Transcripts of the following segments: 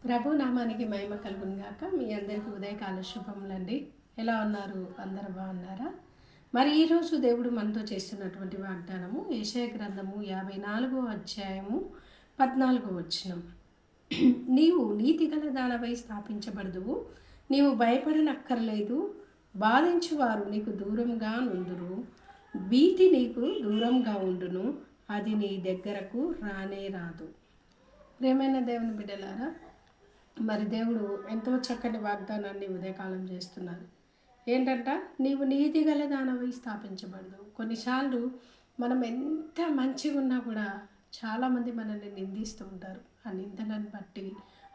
ప్రభు నామానికి మహిమ కలుగును గాక. మీ అందరికీ ఉదయకాల శుభములండి. ఎలా ఉన్నారు? అందరూ బాగున్నారా? మరి ఈరోజు దేవుడు మనతో చేస్తున్నటువంటి వాగ్దానము యెషయా గ్రంథము 54వ అధ్యాయము 14వ వచనం. నీవు నీతిగల దానవై స్థాపించబడదువు, నీవు భయపడనక్కర్లేదు. బాధించువారు నీకు దూరంగా నుందురు, భీతి నీకు దూరంగా ఉండును, అది నీ దగ్గరకు రానే రాదు. ప్రియమైన దేవుని బిడ్డలారా, మరి దేవుడు ఎంతో చక్కటి వాగ్దానాన్ని ఉదయకాలం చేస్తున్నారు. ఏంటంట, నీవు నీతి గల దానవై స్థాపించబడదు. కొన్నిసార్లు మనం ఎంత మంచిగా ఉన్నా కూడా చాలామంది మనల్ని నిందిస్తూ ఉంటారు. ఆ నిందలను బట్టి,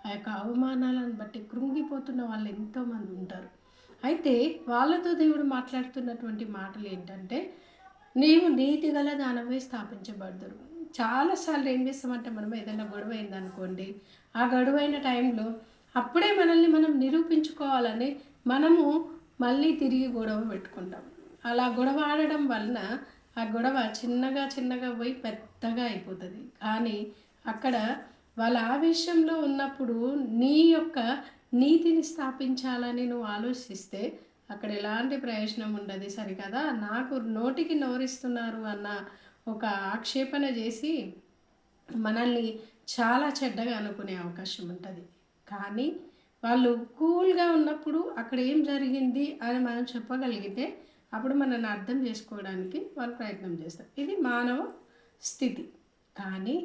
ఆ యొక్క అవమానాలను బట్టి కృంగిపోతున్న వాళ్ళు ఎంతోమంది ఉంటారు. అయితే వాళ్ళతో దేవుడు మాట్లాడుతున్నటువంటి మాటలు ఏంటంటే, నీవు నీతి గల దానవై స్థాపించబడదురు. చాలాసార్లు ఏం చేస్తామంటే, మనం ఏదైనా గొడవ అయిందనుకోండి, ఆ గొడవైన టైంలో అప్పుడే మనల్ని మనం నిరూపించుకోవాలని మనము మళ్ళీ తిరిగి గొడవ పెట్టుకుంటాం. అలా గొడవ ఆడడం వలన ఆ గొడవ చిన్నగా చిన్నగా పోయి పెద్దగా అయిపోతుంది. కానీ అక్కడ వాళ్ళ ఆవేశంలో ఉన్నప్పుడు నీ యొక్క నీతిని స్థాపించాలని నువ్వు ఆలోచిస్తే అక్కడ ఎలాంటి ప్రయోజనం ఉండదు. సరికదా, నాకు నోటికి నోరిస్తున్నారు అన్న ఒక ఆక్షేపణ చేసి మనల్ని చాలా చెడ్డగా అనుకునే అవకాశం ఉంటుంది. కానీ వాళ్ళు కూల్గా ఉన్నప్పుడు అక్కడ ఏం జరిగింది అని మనం చెప్పగలిగితే అప్పుడు మనల్ని అర్థం చేసుకోవడానికి వాళ్ళు ప్రయత్నం చేస్తారు. ఇది మానవ స్థితి. కానీ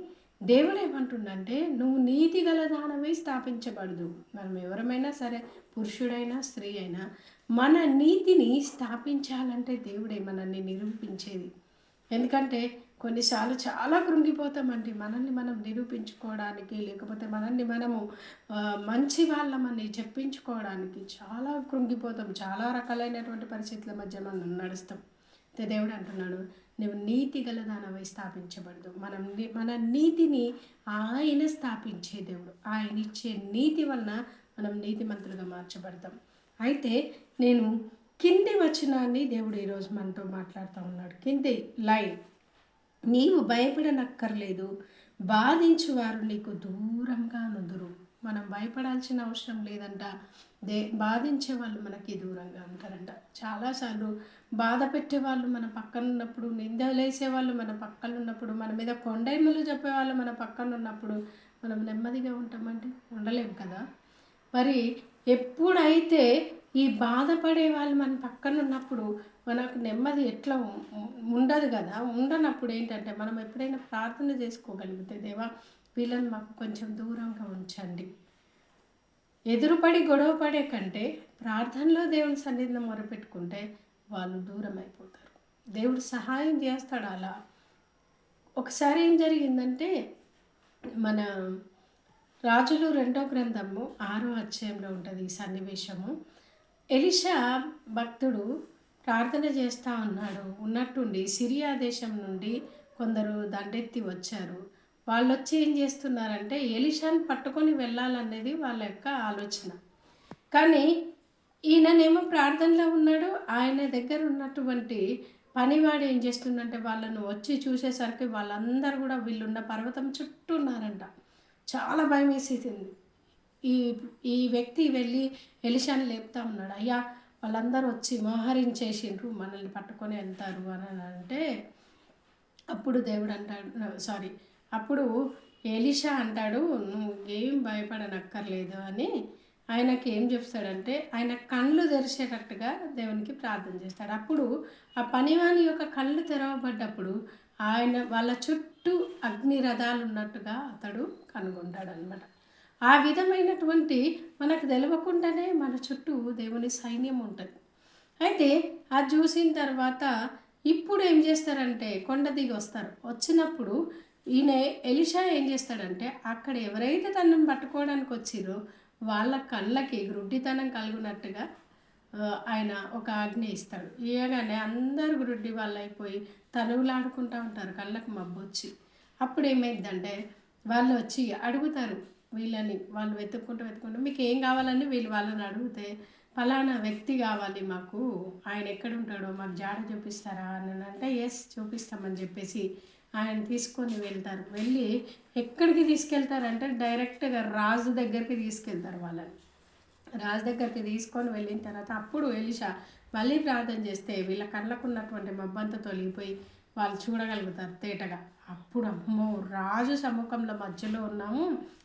దేవుడు ఏమంటుండంటే, నువ్వు నీతి గల దానవై స్థాపించబడదు. మనం ఎవరమైనా సరే, పురుషుడైనా స్త్రీ అయినా, మన నీతిని స్థాపించాలంటే దేవుడే మనల్ని నిరూపించేది. ఎందుకంటే కొన్నిసార్లు చాలా కృంగిపోతామండి మనల్ని మనం నిరూపించుకోవడానికి, లేకపోతే మనల్ని మనము మంచి వాళ్ళమని చెప్పించుకోవడానికి చాలా కృంగిపోతాం. చాలా రకాలైనటువంటి పరిస్థితుల మధ్య మనం నడుస్తాం. అయితే దేవుడు అంటున్నాడు, నువ్వు నీతి గల దానవై స్థాపించబడదు. మన నీతిని ఆయన స్థాపించే దేవుడు. ఆయన ఇచ్చే నీతి వలన మనం నీతిమంతులుగా మార్చబడతాం. అయితే నేను కింది వచనాన్ని దేవుడు ఈరోజు మనతో మాట్లాడుతూ ఉన్నాడు. కింది లైన్, నీవు భయపడనక్కర్లేదు, బాధించువారు నీకు దూరంగా నుందురు. మనం భయపడాల్సిన అవసరం లేదంట. బాధించే వాళ్ళు మనకి దూరంగా ఉంటారంట. చాలాసార్లు బాధ పెట్టే వాళ్ళు మన పక్కన ఉన్నప్పుడు, నిందలేసే వాళ్ళు మన పక్కన ఉన్నప్పుడు, మన మీద కొండైమలు చెప్పేవాళ్ళు మన పక్కన ఉన్నప్పుడు మనం నెమ్మదిగా ఉంటామంటే ఉండలేం కదా. మరి ఎప్పుడైతే ఈ బాధపడే వాళ్ళు మన పక్కన ఉన్నప్పుడు మనకు నెమ్మది ఎట్లా ఉండదు కదా. ఉండనప్పుడు ఏంటంటే, మనం ఎప్పుడైనా ప్రార్థన చేసుకోగలిగితే, దేవా వీళ్ళని మాకు కొంచెం దూరంగా ఉంచండి. ఎదురుపడి గొడవ పడే కంటే ప్రార్థనలో దేవుని సన్నిధిలో మొరపెట్టుకుంటే వాళ్ళు దూరం అయిపోతారు. దేవుడు సహాయం చేస్తాడు. అలా ఒకసారి ఏం జరిగిందంటే, మన రాజులు 2వ గ్రంథము 6వ అధ్యాయంలో ఉంటుంది ఈ సన్నివేశము. ఎలీషా భక్తుడు ప్రార్థన చేస్తూ ఉన్నట్టుండి సిరియా దేశం నుండి కొందరు దండెత్తి వచ్చారు. వాళ్ళు వచ్చి ఏం చేస్తున్నారంటే, ఎలీషాని పట్టుకొని వెళ్ళాలనేది వాళ్ళ యొక్క ఆలోచన. కానీ ఈయననేమో ప్రార్థనలో ఉన్నాడు. ఆయన దగ్గర ఉన్నటువంటి పనివాడు ఏం చేస్తుందంటే, వాళ్ళను వచ్చి చూసేసరికి వాళ్ళందరూ కూడా వీళ్ళున్న పర్వతం చుట్టూ ఉన్నారంట. చాలా భయం వేసేసింది. ఈ ఈ వ్యక్తి వెళ్ళి ఎలీషాని లేపుతా ఉన్నాడు. అయ్యా, వాళ్ళందరూ వచ్చి మోహరించేసిండ్రు, మనల్ని పట్టుకొని వెళ్తారు అని అంటే, అప్పుడు దేవుడు అంటాడు, అప్పుడు ఎలీషా అంటాడు, నువ్వు ఏం భయపడనక్కర్లేదు అని ఆయనకి ఏం చెప్తాడంటే, ఆయన కళ్ళు తెరిచేటట్టుగా దేవునికి ప్రార్థన చేస్తాడు. అప్పుడు ఆ పనివాని యొక్క కళ్ళు తెరవబడ్డప్పుడు ఆయన వాళ్ళ చుట్టూ అగ్ని రథాలు ఉన్నట్టుగా అతడు కనుగొంటాడు అనమాట. ఆ విధమైనటువంటి మనకు తెలియకుండానే మన చుట్టూ దేవుని సైన్యం ఉంటుంది. అయితే అది చూసిన తర్వాత ఇప్పుడు ఏం చేస్తారంటే, కొండ దిగి వస్తారు. వచ్చినప్పుడు ఈయన ఎలీషా ఏం చేస్తాడంటే, అక్కడ ఎవరైతే తనను పట్టుకోవడానికి వచ్చిరో వాళ్ళ కళ్ళకి గ్రుడ్డితనం కలుగునట్టుగా ఆయన ఒక ఆజ్ఞ ఇస్తాడు. ఇవ్వగానే అందరూ గ్రుడ్డి వాళ్ళు అయిపోయి తనువులాడుకుంటూ ఉంటారు, కళ్ళకు మబ్బు వచ్చి. అప్పుడు ఏమైందంటే, వాళ్ళు వచ్చి అడుగుతారు వీళ్ళని. వాళ్ళు వెతుక్కుంటూ మీకు ఏం కావాలని వాళ్ళని అడిగితే, ఫలానా వ్యక్తి కావాలి మాకు, ఆయన ఎక్కడ ఉంటాడో మాకు జాడ చూపిస్తారా అని అంటే, ఎస్ చూపిస్తామని చెప్పేసి ఆయన తీసుకొని వెళ్తారు. వెళ్ళి ఎక్కడికి తీసుకెళ్తారంటే డైరెక్ట్గా రాజు దగ్గరికి తీసుకెళ్తారు వాళ్ళని. రాజు దగ్గరికి తీసుకొని వెళ్ళిన తర్వాత అప్పుడు ఎలీషా మళ్ళీ ప్రార్థన చేస్తే వీళ్ళ కళ్ళకు ఉన్నటువంటి మబ్బంతా తొలగిపోయి వాళ్ళు చూడగలుగుతారు తేటగా. అప్పుడు అమ్మో రాజు సముఖంలో మధ్యలో ఉన్నాము,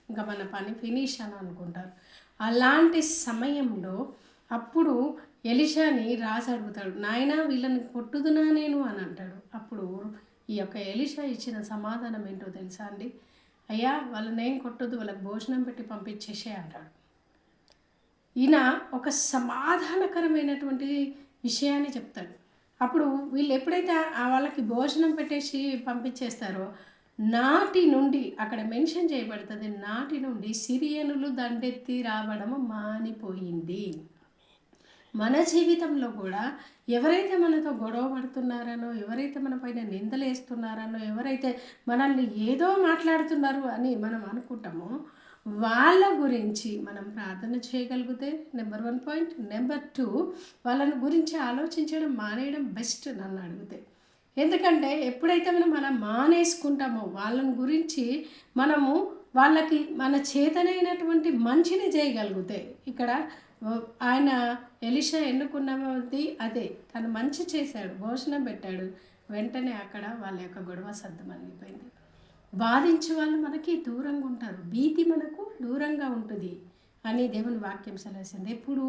ఇంకా మన పని ఫినిష్ అని అనుకుంటారు. అలాంటి సమయంలో అప్పుడు ఎలీషాని రాజు అడుగుతాడు, నాయనా వీళ్ళని కొట్టుదునా నేను అని అంటాడు. అప్పుడు ఈ యొక్క ఎలీషా ఇచ్చిన సమాధానం ఏంటో తెలుసా అండి? అయ్యా వాళ్ళని ఏం కొట్టొద్దు, వాళ్ళకి భోజనం పెట్టి పంపించేసే అంటాడు. ఈయన ఒక సమాధానకరమైనటువంటి విషయాన్ని చెప్తాడు. అప్పుడు వీళ్ళు ఎప్పుడైతే వాళ్ళకి భోజనం పెట్టేసి పంపించేస్తారో నాటి నుండి అక్కడ మెన్షన్ చేయబడుతుంది, నాటి నుండి సిరియనులు దండెత్తి రావడము మానిపోయింది. మన జీవితంలో కూడా ఎవరైతే మనతో గొడవ పడుతున్నారనో, ఎవరైతే మన పైన నిందలు వేస్తున్నారనో, ఎవరైతే మనల్ని ఏదో మాట్లాడుతున్నారు అని మనం అనుకుంటామో వాళ్ళ గురించి మనం ప్రార్థన చేయగలిగితే నెంబర్ 1 పాయింట్. నెంబర్ 2, వాళ్ళని గురించి ఆలోచించడం మానేయడం బెస్ట్ నన్ను అడిగితే. ఎందుకంటే ఎప్పుడైతే మనం అలా మానేసుకుంటామో వాళ్ళని గురించి మనము వాళ్ళకి మన చేతనైనటువంటి మంచిని చేయగలిగితే, ఇక్కడ ఆయన ఎలీషా ఎన్నుకున్నది అదే, తను మంచి చేశాడు, భోజనం పెట్టాడు, వెంటనే అక్కడ వాళ్ళ యొక్క గొడవ సర్దుమణిగిపోయింది. బాధించే వాళ్ళు మనకి దూరంగా ఉంటారు, భీతి మనకు దూరంగా ఉంటుంది అని దేవుని వాక్యం సెలవుస్తుంది. ఎప్పుడు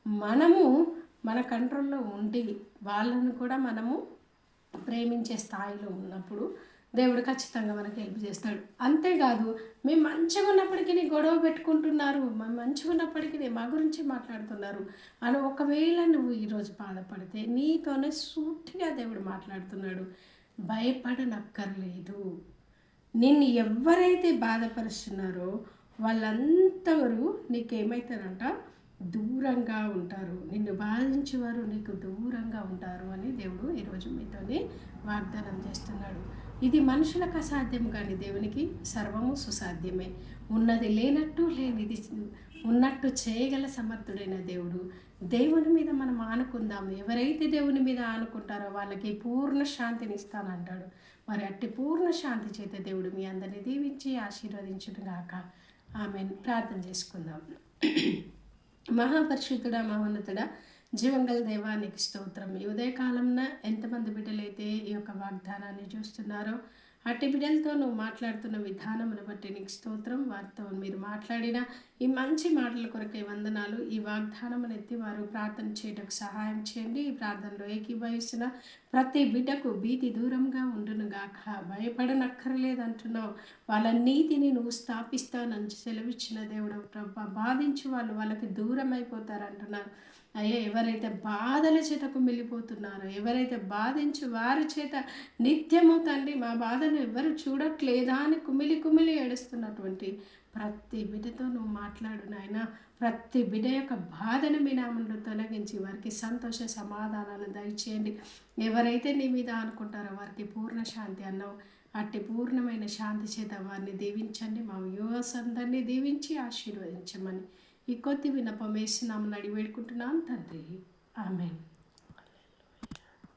మనము మన కంట్రోల్లో ఉండి వాళ్ళను కూడా మనము ప్రేమించే స్థాయిలో ఉన్నప్పుడు దేవుడు ఖచ్చితంగా మనకి హెల్ప్ చేస్తాడు. అంతేకాదు మేము మంచిగా ఉన్నప్పటికీ గొడవ పెట్టుకుంటున్నారు, మేము మంచిగా ఉన్నప్పటికీ మా గురించి మాట్లాడుతున్నారు అని ఒకవేళ నువ్వు ఈరోజు బాధపడితే నీతోనే సూటిగా దేవుడు మాట్లాడుతున్నాడు, భయపడనక్కర్లేదు. నిన్ను ఎవరైతే బాధపరుస్తున్నారో వాళ్ళంతవరూ నీకేమవుతారంట, దూరంగా ఉంటారు. నిన్ను బాధించేవారు నీకు దూరంగా ఉంటారు అని దేవుడు ఈరోజు మీతోనే వాగ్దానం చేస్తున్నాడు. ఇది మనుషులకు అసాధ్యం, కానీ దేవునికి సర్వము సుసాధ్యమే. ఉన్నది లేనట్టు, లేనిది ఉన్నట్టు చేయగల సమర్థుడైన దేవుడు. దేవుని మీద మనం ఆనుకుందాం. ఎవరైతే దేవుని మీద ఆనుకుంటారో వాళ్ళకి పూర్ణ శాంతిని ఇస్తానంటాడు. మరి అట్టి పూర్ణ శాంతి చేత దేవుడు మీ అందరినీ దీవించి ఆశీర్వదించును గాక. ఆమెన్. ప్రార్థన చేసుకుందాం. మహాపరిశుద్ధుడా, మహోన్నతుడా, జీవంగల దేవానికి స్తోత్రం. ఈ ఉదయకాలంన ఎంతమంది బిడ్డలైతే ఈ యొక్క వాగ్దానాన్ని చూస్తున్నారో అట్టి బిడ్డలతో నువ్వు మాట్లాడుతున్న విధానమును బట్టి నీకు స్తోత్రం. వారితో మీరు మాట్లాడిన ఈ మంచి మాటల కొరకే వందనాలు. ఈ వాగ్దానమును ఎత్తి వారు ప్రార్థన చేయటకు సహాయం చేయండి. ఈ ప్రార్థనలో ఏకీభవిస్తున్న ప్రతి బిడ్డకు భీతి దూరంగా ఉండును గాక. భయపడనక్కర్లేదంటున్నావు. వాళ్ళ నీతిని నువ్వు స్థాపిస్తానని సెలవిచ్చిన దేవుడు ప్రభా, బాధించి వాళ్ళకి దూరం అయిపోతారంటున్నారు. అయ్యా, ఎవరైతే బాధల చేత కుమిలిపోతున్నారో, ఎవరైతే బాధించి వారి చేత నిత్యము తండ్రి మా బాధను ఎవరు చూడట్లేదా అని కుమిలి ఏడుస్తున్నటువంటి ప్రతి బిడ్డతో నువ్వు మాట్లాడు నాయన. ప్రతి బిడ్డ యొక్క బాధను మీ నామంలో తొలగించి వారికి సంతోష సమాధానాలు దయచేయండి. ఎవరైతే నీ మీద అనుకుంటారో వారికి పూర్ణ శాంతి అన్నావు. అట్టి పూర్ణమైన శాంతి చేత వారిని దీవించండి. మా వ్యూవర్స్ అందరినీ దీవించి ఆశీర్వదించమని ఈ కొద్ది విన్నపం వేసి నామని అడిగి వేడుకుంటున్నాను తండ్రి. ఆమెన్.